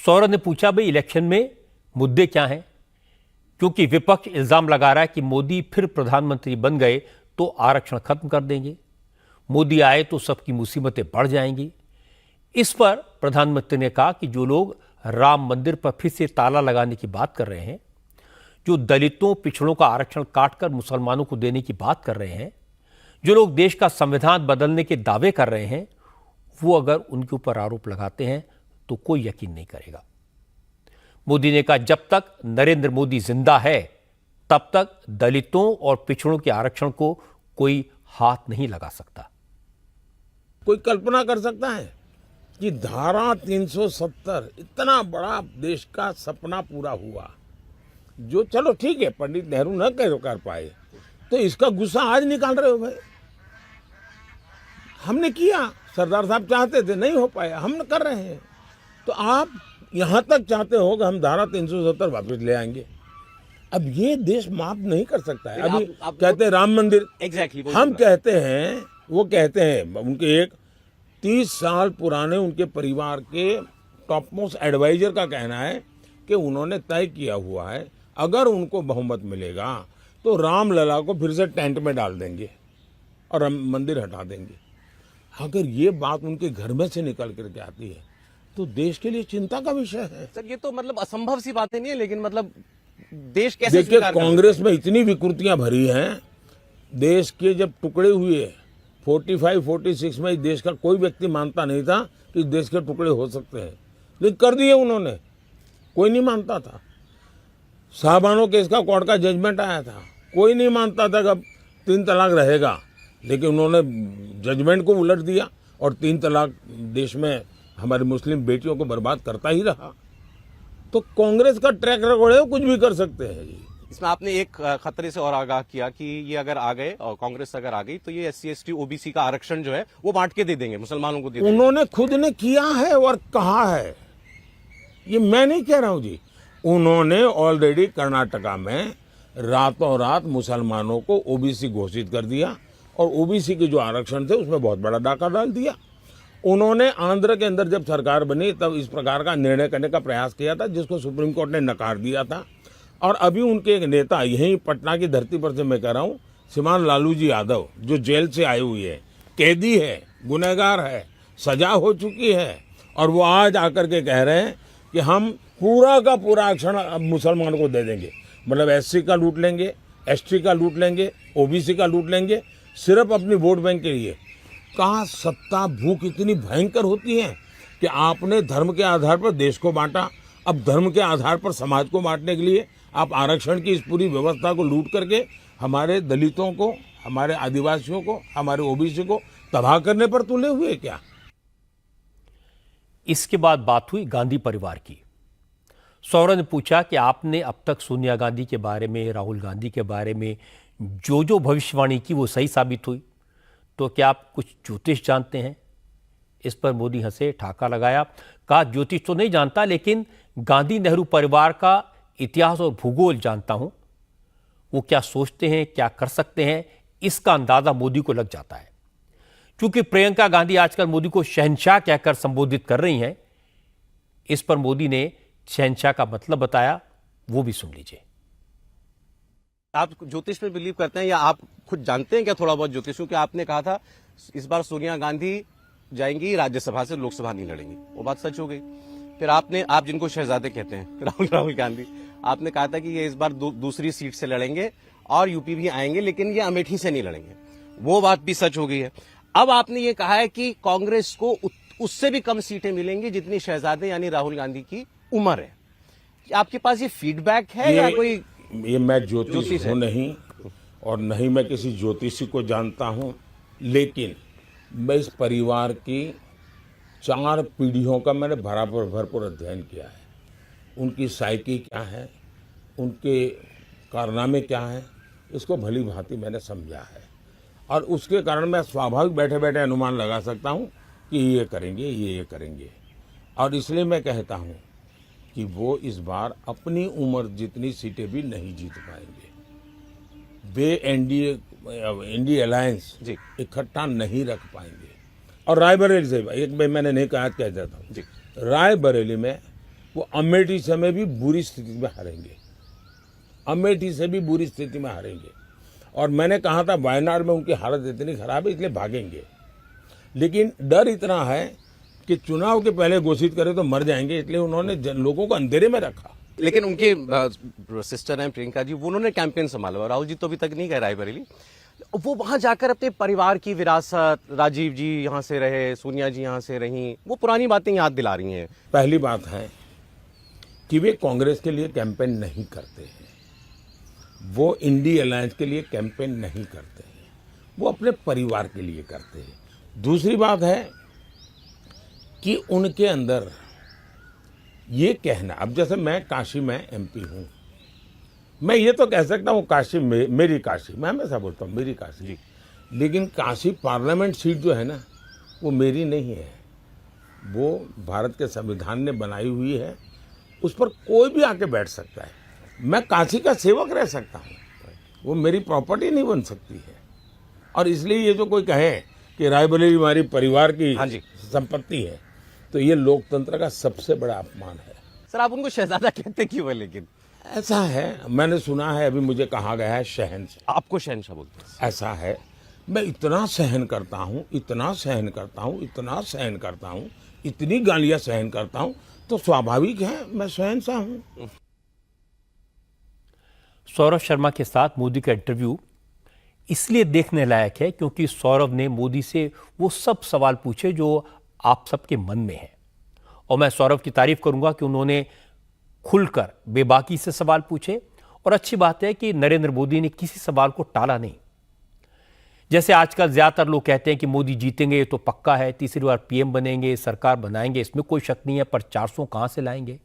सौरभ ने पूछा, भाई इलेक्शन में मुद्दे क्या हैं? क्योंकि विपक्ष इल्जाम लगा रहा है कि मोदी फिर प्रधानमंत्री बन गए तो आरक्षण खत्म कर देंगे, मोदी आए तो सबकी मुसीबतें बढ़ जाएंगी। इस पर प्रधानमंत्री ने कहा कि जो लोग राम मंदिर पर फिर से ताला लगाने की बात कर रहे हैं, जो दलितों पिछड़ों का आरक्षण काटकर मुसलमानों को देने की बात कर रहे हैं, जो लोग देश का संविधान बदलने के दावे कर रहे हैं, वो अगर उनके ऊपर आरोप लगाते हैं तो कोई यकीन नहीं करेगा। मोदी ने कहा, जब तक नरेंद्र मोदी जिंदा है तब तक दलितों और पिछड़ों के आरक्षण को कोई हाथ नहीं लगा सकता। कोई कल्पना कर सकता है कि धारा 370 इतना बड़ा देश का सपना पूरा हुआ, जो चलो ठीक है पंडित नेहरू न कर पाए, तो इसका गुस्सा आज निकाल रहे हो भाई। हमने किया, सरदार साहब चाहते थे, नहीं हो पाया, हम कर रहे हैं। तो आप यहां तक चाहते हो कि हम धारा 370 वापस ले आएंगे। अब ये देश माफ नहीं कर सकता है। अभी आप कहते हैं राम मंदिर, एग्जैक्टली हम कहते हैं, वो कहते हैं, उनके एक 30 साल पुराने उनके परिवार के टॉप मोस्ट एडवाइजर का कहना है कि उन्होंने तय किया हुआ है अगर उनको बहुमत मिलेगा तो रामलला को फिर से टेंट में डाल देंगे और हम मंदिर हटा देंगे। अगर ये बात उनके घर में से निकल करके आती है तो देश के लिए चिंता का विषय है। सर, ये तो मतलब असंभव सी बातें नहीं है, लेकिन मतलब देश कैसे देखिए, कांग्रेस में इतनी विकृतियां भरी हैं। देश के जब टुकड़े हुए 45-46 में देश का कोई व्यक्ति मानता नहीं था कि देश के टुकड़े हो सकते हैं, लेकिन कर दिए उन्होंने। कोई नहीं मानता था। साहबानो केस का कोर्ट का जजमेंट आया था, कोई नहीं मानता था कि अब 3 तलाक रहेगा, लेकिन उन्होंने जजमेंट को उलट दिया और 3 तलाक देश में हमारी मुस्लिम बेटियों को बर्बाद करता ही रहा। तो कांग्रेस का ट्रैक रिकॉर्ड है, कुछ भी कर सकते हैं जी। इसमें आपने एक खतरे से और आगाह किया कि ये अगर आ गए और कांग्रेस अगर आ गई तो ये SC ST OBC का आरक्षण जो है वो बांट के दे देंगे, मुसलमानों को दे देंगे। उन्होंने खुद ने किया है और कहा है, ये मैं नहीं कह रहा हूं जी। उन्होंने ऑलरेडी कर्नाटका में रातों रात मुसलमानों को OBC घोषित कर दिया और OBC के जो आरक्षण थे उसमें बहुत बड़ा डाका डाल दिया। उन्होंने आंध्र के अंदर जब सरकार बनी तब इस प्रकार का निर्णय करने का प्रयास किया था, जिसको सुप्रीम कोर्ट ने नकार दिया था। और अभी उनके एक नेता, यहीं पटना की धरती पर से मैं कह रहा हूं, श्रीमान लालू जी यादव, जो जेल से आए हुए हैं, कैदी है, गुनहगार है, सजा हो चुकी है, और वो आज आकर के कह रहे हैं कि हम पूरा का पूरा आरक्षण अब मुसलमानों को दे देंगे। मतलब SC का लूट लेंगे, ST का लूट लेंगे, OBC का लूट लेंगे, सिर्फ अपनी वोट बैंक के लिए। कहाँ सत्ता भूख इतनी भयंकर होती है कि आपने धर्म के आधार पर देश को बांटा, अब धर्म के आधार पर समाज को बांटने के लिए आप आरक्षण की इस पूरी व्यवस्था को लूट करके हमारे दलितों को, हमारे आदिवासियों को, हमारे OBC को तबाह करने पर तुले हुए क्या? इसके बाद बात हुई गांधी परिवार की। सौरभ ने पूछा कि आपने अब तक सोनिया गांधी के बारे में, राहुल गांधी के बारे में जो भविष्यवाणी की वो सही साबित हुई, तो क्या आप कुछ ज्योतिष जानते हैं? इस पर मोदी हंसे, ठाका लगाया, कहा ज्योतिष तो नहीं जानता, लेकिन गांधी नेहरू परिवार का इतिहास और भूगोल जानता हूं। वो क्या सोचते हैं, क्या कर सकते हैं, इसका अंदाजा मोदी को लग जाता है। क्योंकि प्रियंका गांधी आजकल मोदी को शहंशाह कहकर संबोधित कर रही हैं। इस पर मोदी ने शहंशाह का मतलब बताया, वो भी सुन लीजिए। आप ज्योतिष में बिलीव करते हैं या आप खुद जानते हैं क्या थोड़ा बहुत ज्योतिष? क्योंकि आपने कहा था इस बार सोनिया गांधी जाएंगी राज्यसभा से, लोकसभा नहीं लड़ेंगी, वो बात सच हो गई। फिर आप जिनको शहजादे कहते हैं, राहुल गांधी, आपने कहा था कि ये इस बार दूसरी सीट से लड़ेंगे और यूपी भी आएंगे, लेकिन ये अमेठी से नहीं लड़ेंगे, वो बात भी सच हो गई है। अब आपने ये कहा है कि कांग्रेस को उससे भी कम सीटें मिलेंगी जितनी शहजादे यानी राहुल गांधी की उम्र है। आपके पास ये फीडबैक है या कोई? ये मैं ज्योतिष हूं नहीं, और नहीं मैं किसी ज्योतिषी को जानता हूं, लेकिन मैं इस परिवार की 4 पीढ़ियों का मैंने भरपूर अध्ययन किया है। उनकी साइकी क्या है, उनके कारनामे क्या हैं, इसको भली भांति मैंने समझा है, और उसके कारण मैं स्वाभाविक बैठे बैठे अनुमान लगा सकता हूं कि ये करेंगे, ये करेंगे। और इसलिए मैं कहता हूं कि वो इस बार अपनी उम्र जितनी सीटें भी नहीं जीत पाएंगे। वे इंडिया अलायंस इकट्ठा नहीं रख पाएंगे। और रायबरेली से एक मैंने नहीं कहा, कह देता हूँ, रायबरेली में वो अमेठी से में भी बुरी स्थिति में हारेंगे, अमेठी से भी बुरी स्थिति में हारेंगे। और मैंने कहा था वायनाड में उनकी हालत इतनी खराब है इसलिए भागेंगे, लेकिन डर इतना है कि चुनाव के पहले घोषित करें तो मर जाएंगे, इसलिए उन्होंने लोगों को अंधेरे में रखा। लेकिन उनके सिस्टर हैं प्रियंका जी, वो उन्होंने कैंपेन संभाला, राहुल जी तो अभी तक नहीं गए रायबरेली। वो वहां जाकर अपने परिवार की विरासत, राजीव जी यहाँ से रहे, सोनिया जी यहाँ से रहीं, वो पुरानी बातें याद दिला रही हैं। पहली बात है कि वे कांग्रेस के लिए कैंपेन नहीं करते हैं, वो इंडी अलायंस के लिए कैंपेन नहीं करते हैं, वो अपने परिवार के लिए करते हैं। दूसरी बात है कि उनके अंदर ये कहना, अब जैसे मैं काशी में एमपी हूँ, मैं ये तो कह सकता हूँ काशी मेरी काशी, मैं हमेशा बोलता हूँ मेरी काशी जी, लेकिन काशी पार्लियामेंट सीट जो है ना वो मेरी नहीं है, वो भारत के संविधान ने बनाई हुई है, उस पर कोई भी आके बैठ सकता है। मैं काशी का सेवक रह सकता हूँ, वो मेरी प्रॉपर्टी नहीं बन सकती है। और इसलिए ये जो कोई कहे कि रायबरेली हमारी परिवार की हाँ जी संपत्ति है, तो ये लोकतंत्र का सबसे बड़ा अपमान है। सर, आप उनको शहजादा कहते क्यों है? लेकिन ऐसा है, मैंने सुना है, अभी मुझे कहा गया है शहंशाह। आपको शहंशाह बोलते हैं? ऐसा है, मैं इतना सहन करता हूँ, इतना सहन करता हूँ, इतना सहन करता हूँ, इतनी गालियां सहन करता हूँ, तो स्वाभाविक है मैं शहंशाह हूँ। सौरभ शर्मा के साथ मोदी का इंटरव्यू इसलिए देखने लायक है क्योंकि सौरभ ने मोदी से वो सब सवाल पूछे जो आप सबके मन में है। और मैं सौरभ की तारीफ करूंगा कि उन्होंने खुलकर बेबाकी से सवाल पूछे, और अच्छी बात है कि नरेंद्र मोदी ने किसी सवाल को टाला नहीं। जैसे आजकल ज्यादातर लोग कहते हैं कि मोदी जीतेंगे तो पक्का है, तीसरी बार पीएम बनेंगे, सरकार बनाएंगे, इसमें कोई शक नहीं है, पर 400 कहां से लाएंगे?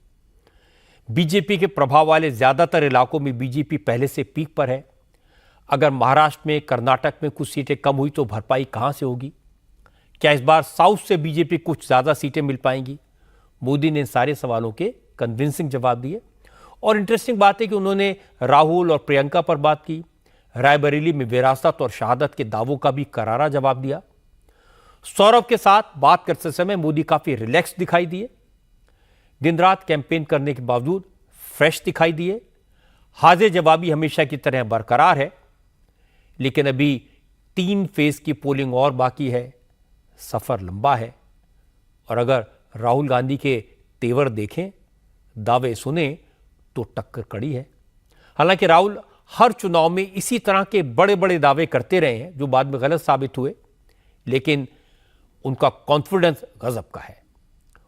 बीजेपी के प्रभाव वाले ज्यादातर इलाकों में बीजेपी पहले से पीक पर है। अगर महाराष्ट्र में, कर्नाटक में कुछ सीटें कम हुई तो भरपाई कहां से होगी? क्या इस बार साउथ से बीजेपी कुछ ज्यादा सीटें मिल पाएंगी? मोदी ने इन सारे सवालों के कन्विंसिंग जवाब दिए। और इंटरेस्टिंग बात है कि उन्होंने राहुल और प्रियंका पर बात की, रायबरेली में विरासत और शहादत के दावों का भी करारा जवाब दिया। सौरभ के साथ बात करते समय मोदी काफी रिलैक्स दिखाई दिए, दिन रात कैंपेन करने के बावजूद फ्रेश दिखाई दिए। हाजिर जवाबी हमेशा की तरह बरकरार है, लेकिन अभी 3 फेज की पोलिंग और बाकी है, सफर लंबा है। और अगर राहुल गांधी के तेवर देखें, दावे सुने, तो टक्कर कड़ी है। हालांकि राहुल हर चुनाव में इसी तरह के बड़े बड़े दावे करते रहे हैं जो बाद में गलत साबित हुए, लेकिन उनका कॉन्फिडेंस गजब का है।